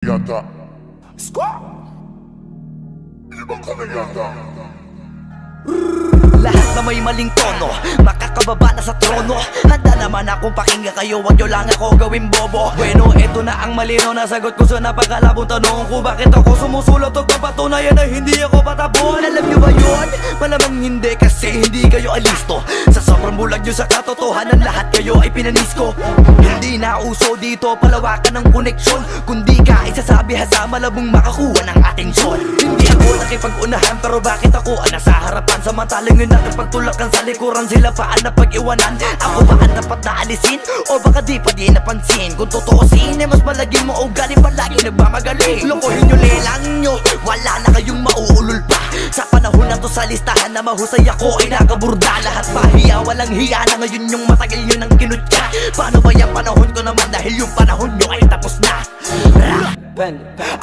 Yata. Squat! Ibang ka na yata. Lahat na may maling tono, makakababa na sa trono. Handa naman akong pakinggan kayo, wag nyo lang ako gawin bobo. Bueno, eto na ang malinaw na sagot ko sa napakalabong tanong ko. Bakit ako sumusulot o papatunayan na hindi ako patapon? Alam nyo ba yun? Malamang hindi kasi hindi kayo alisto. Sa sobrang bulag nyo sa katotohanan, lahat kayo ay pinanis ko. Hindi na uso dito palawakan ng koneksyon, kundi ka isasabi sa malabong makakuha ng atensyon. Hindi ako nakipag-unahan pero bakit ako nasa harapan? Samantalang yun nakipagtulakan sa likuran, sila pa ang napag-iwanan. Ako ba ang dapat na alisin? O baka di pa di napansin? Kung totoosin ay mas malaging mo o galing palagi nagmamagaling. Lokohin nyo, lelang nyo, wala na kayong mauulol pa. Sa panahon na to sa listahan na mahusay ako ay nakaburda. Lahat pahiya, walang hiya na ngayon yung matagal nyo nang kinutya. Paano ba yung panahon ko naman dahil yung panahon nyo ay tapos na?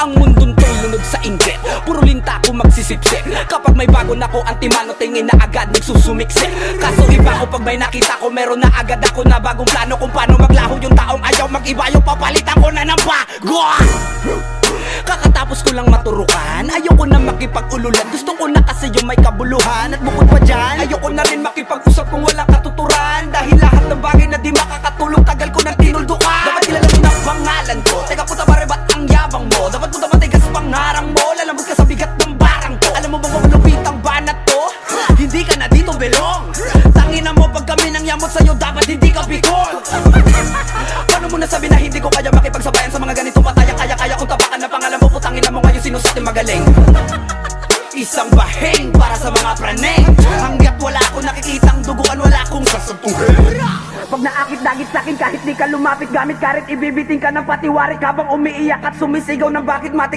Ang mundong to'y lunod sa inggit, puro linta ko magsisipsip. Kapag may bago na ko antimano, tingin na agad nagsusumiksik. Kaso iba ko pag may nakita ko, meron na agad ako na bagong plano kung paano maglaho yung taong ayaw mag-iba. Yung papalitan ko na ng bago. Kakatapos ko lang maturukan, ayoko na makipag-ululan. Gusto ko na kasi yung may kabuluhan. At bukod pa dyan, ayoko na rin makipag-usap kung walang katuturan. Dahil lahat ng bagay na di makakatulong, tagal ko nang tinuldukan. Dapat kilala mo na pangalan ko, teka puta pare ba't ang yabang mo? Dapat puta matigas pangarang mo, lalambot ka sa bigat ng barang ko. Alam mo bang malupit ang banat to? Hindi ka na dito belong. Tangina mo pag kami nang yamot sa'yo, dapat hindi ka bikol. Paano mo nasabi na hindi ko kaya makipagsabayan sa mga ganitong pataya? Kaya kung tapakan na pangalan mo, putangin na mo ngayon sino sa ating magaling. Isang bahing para sa mga praneng. Hanggat wala akong nakikitang duguan, wala akong sasantuhin. Pag naakit-dagit sa'kin kahit di ka lumapit, gamit karit ibibiting ka ng patiwarik habang umiiyak at sumisigaw ng bakit matik.